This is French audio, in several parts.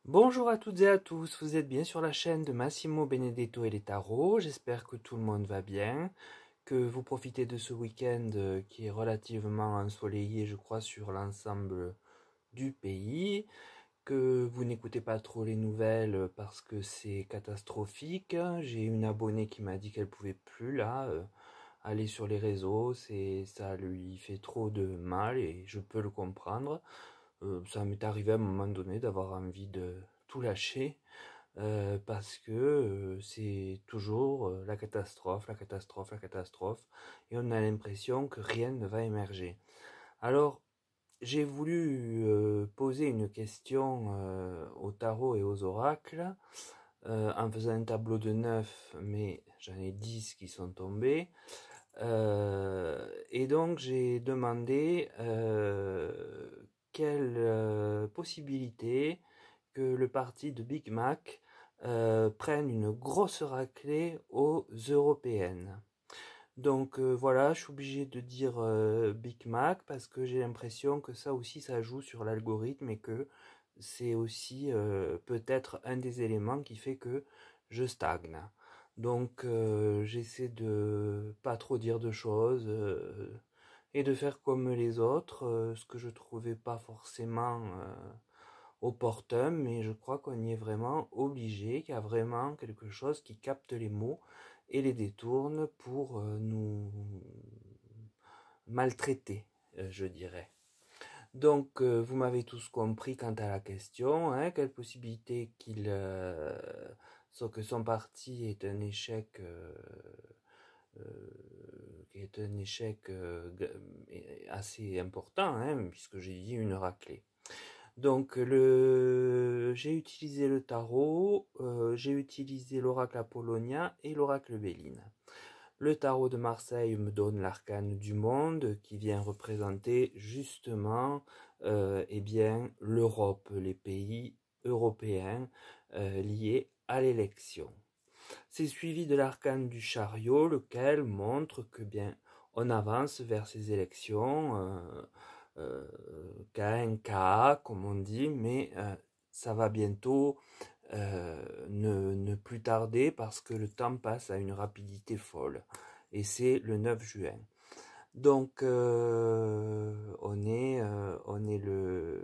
Bonjour à toutes et à tous, vous êtes bien sur la chaîne de Massimo Benedetto et les tarots, j'espère que tout le monde va bien, que vous profitez de ce week-end qui est relativement ensoleillé je crois sur l'ensemble du pays, que vous n'écoutez pas trop les nouvelles parce que c'est catastrophique. J'ai une abonnée qui m'a dit qu'elle pouvait plus là, aller sur les réseaux, ça lui fait trop de mal et je peux le comprendre. Ça m'est arrivé à un moment donné d'avoir envie de tout lâcher parce que c'est toujours la catastrophe, la catastrophe, la catastrophe, et on a l'impression que rien ne va émerger. Alors, j'ai voulu poser une question au tarot et aux oracles en faisant un tableau de 9, mais j'en ai 10 qui sont tombés. Et donc j'ai demandé quelle possibilité que le parti de Big Mac prenne une grosse raclée aux européennes. Donc voilà, je suis obligé de dire Big Mac parce que j'ai l'impression que ça aussi ça joue sur l'algorithme et que c'est aussi peut-être un des éléments qui fait que je stagne. Donc j'essaie de pas trop dire de choses et de faire comme les autres, ce que je trouvais pas forcément opportun, mais je crois qu'on y est vraiment obligé, qu'il y a vraiment quelque chose qui capte les mots et les détourne pour nous maltraiter, je dirais. Donc, vous m'avez tous compris quant à la question, hein, quelle possibilité que son parti est un échec assez important, hein, puisque j'ai dit une raclée. Donc j'ai utilisé le tarot, j'ai utilisé l'oracle Apollonia et l'oracle Béline. Le tarot de Marseille me donne l'arcane du monde qui vient représenter justement eh bien, l'Europe, les pays européens liés à l'élection. C'est suivi de l'arcane du chariot, lequel montre que bien on avance vers ces élections, KNKA comme on dit, mais ça va bientôt ne plus tarder parce que le temps passe à une rapidité folle. Et c'est le 9 juin. Donc on est le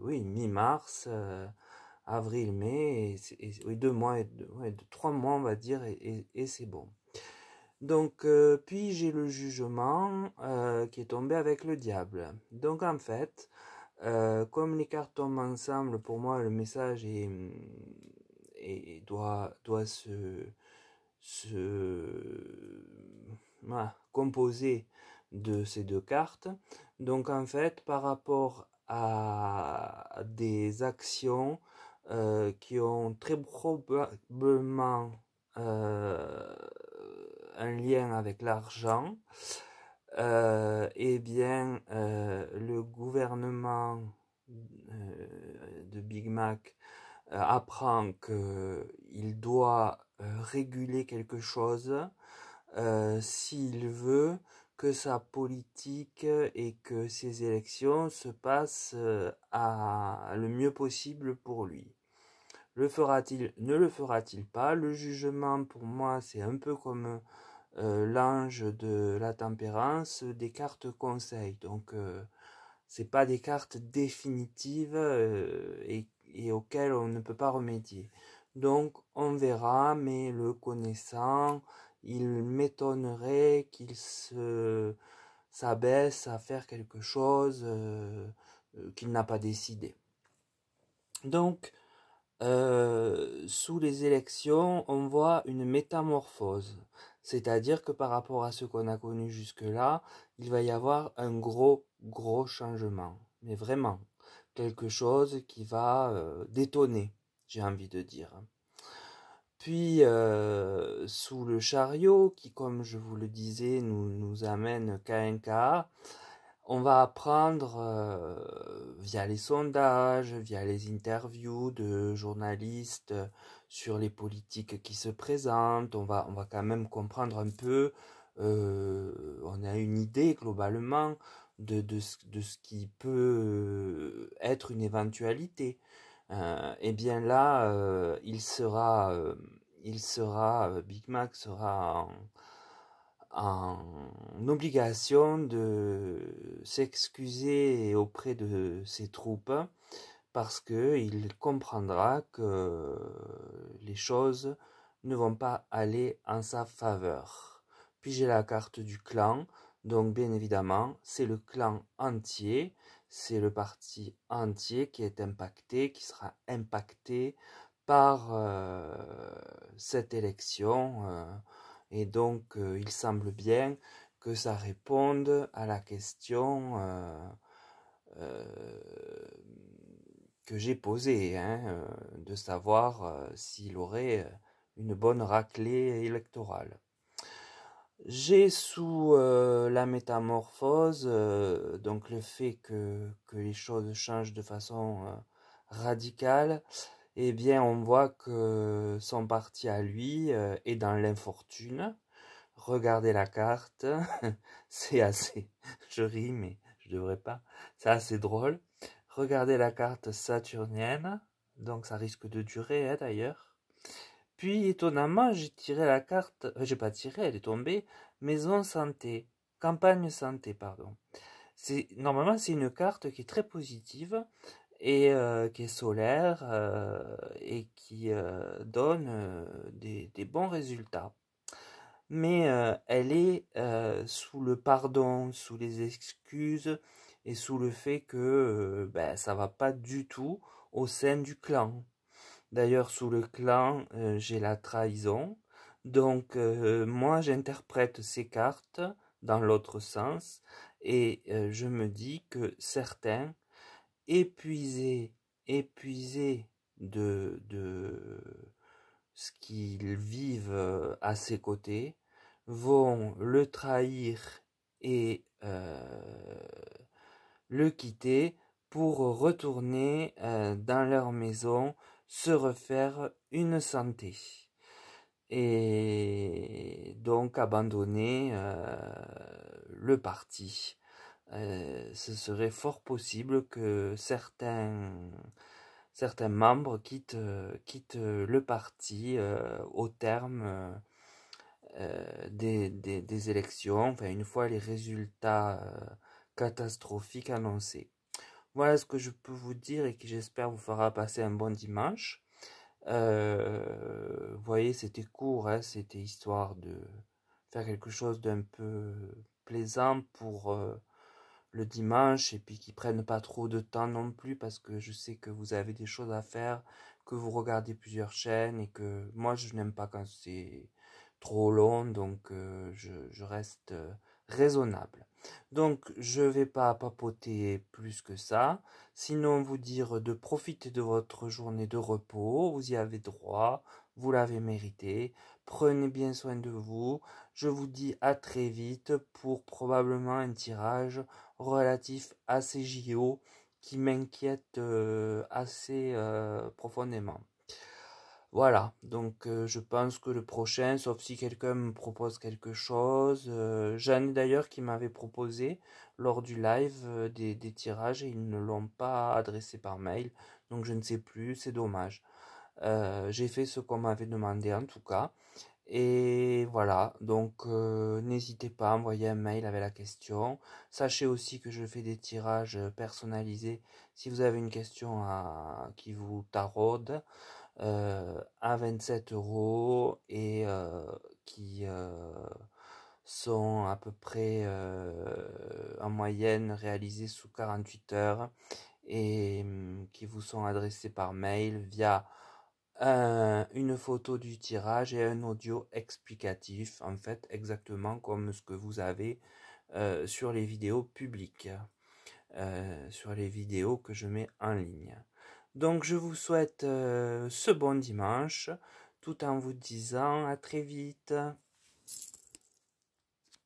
oui mi-mars, avril, mai, oui, 2 mois, ouais, 3 mois on va dire, et c'est bon. Donc puis j'ai le jugement qui est tombé avec le diable. Donc en fait, comme les cartes tombent ensemble, pour moi le message doit voilà, composer de ces deux cartes. Donc en fait, par rapport à des actions qui ont très probablement euh, un lien avec l'argent, eh bien, le gouvernement de Big Mac apprend qu'il doit réguler quelque chose s'il veut que sa politique et que ses élections se passent le mieux possible pour lui. Le fera-t-il, ne le fera-t-il pas? Le jugement, pour moi, c'est un peu comme l'ange de la tempérance, des cartes conseils. Donc, c'est pas des cartes définitives et auxquelles on ne peut pas remédier. Donc, on verra, mais le connaissant, il m'étonnerait qu'il s'abaisse à faire quelque chose qu'il n'a pas décidé. Donc, sous les élections, on voit une métamorphose. C'est-à-dire que par rapport à ce qu'on a connu jusque-là, il va y avoir un gros changement. Mais vraiment, quelque chose qui va détonner, j'ai envie de dire. Puis, sous le chariot, qui, comme je vous le disais, nous amène KNK, on va apprendre via les sondages, via les interviews de journalistes sur les politiques qui se présentent. On va quand même comprendre un peu, on a une idée globalement de ce qui peut être une éventualité. Et bien là, Big Mac sera en obligation de s'excuser auprès de ses troupes parce qu'il comprendra que les choses ne vont pas aller en sa faveur. Puis j'ai la carte du clan, donc bien évidemment c'est le clan entier, c'est le parti entier qui est impacté, qui sera impacté par cette élection. Et donc, il semble bien que ça réponde à la question que j'ai posée, hein, de savoir s'il aurait une bonne raclée électorale. J'ai sous la métamorphose, donc le fait que les choses changent de façon radicale, eh bien on voit que son parti à lui est dans l'infortune. Regardez la carte, c'est assez, je ris mais je devrais pas, c'est assez drôle. Regardez la carte saturnienne, donc ça risque de durer d'ailleurs. Puis étonnamment, j'ai tiré la carte, j'ai pas tiré, elle est tombée, maison santé, campagne santé, pardon. Normalement c'est une carte qui est très positive et qui est solaire et qui donne des bons résultats. Mais elle est sous le pardon, sous les excuses et sous le fait que ben, ça va pas du tout au sein du clan. D'ailleurs, sous le clan, j'ai la trahison. Donc, moi, j'interprète ces cartes dans l'autre sens et je me dis que certains, épuisés, épuisés de ce qu'ils vivent à ses côtés, vont le trahir et le quitter pour retourner dans leur maison se refaire une santé et donc abandonner le parti. Ce serait fort possible que certains membres quittent le parti au terme des élections, enfin une fois les résultats catastrophiques annoncés. Voilà ce que je peux vous dire et qui j'espère vous fera passer un bon dimanche. Vous voyez, c'était court, hein, c'était histoire de faire quelque chose d'un peu plaisant pour le dimanche et puis qui prennent pas trop de temps non plus parce que je sais que vous avez des choses à faire, que vous regardez plusieurs chaînes et que moi je n'aime pas quand c'est trop long, donc je reste raisonnable. Donc je vais pas papoter plus que ça, sinon vous dire de profiter de votre journée de repos, vous y avez droit, vous l'avez mérité, prenez bien soin de vous, je vous dis à très vite pour probablement un tirage relatif à ces JO qui m'inquiètent assez profondément. Voilà, donc je pense que le prochain, sauf si quelqu'un me propose quelque chose, j'en ai d'ailleurs qui m'avaient proposé lors du live des tirages et ils ne l'ont pas adressé par mail, donc je ne sais plus, c'est dommage. J'ai fait ce qu'on m'avait demandé en tout cas. Et voilà, donc n'hésitez pas à envoyer un mail avec la question. Sachez aussi que je fais des tirages personnalisés si vous avez une question qui vous taraude à 27 euros et qui sont à peu près en moyenne réalisés sous 48 heures et qui vous sont adressés par mail via une photo du tirage et un audio explicatif, en fait exactement comme ce que vous avez sur les vidéos publiques, sur les vidéos que je mets en ligne. Donc je vous souhaite ce bon dimanche tout en vous disant à très vite.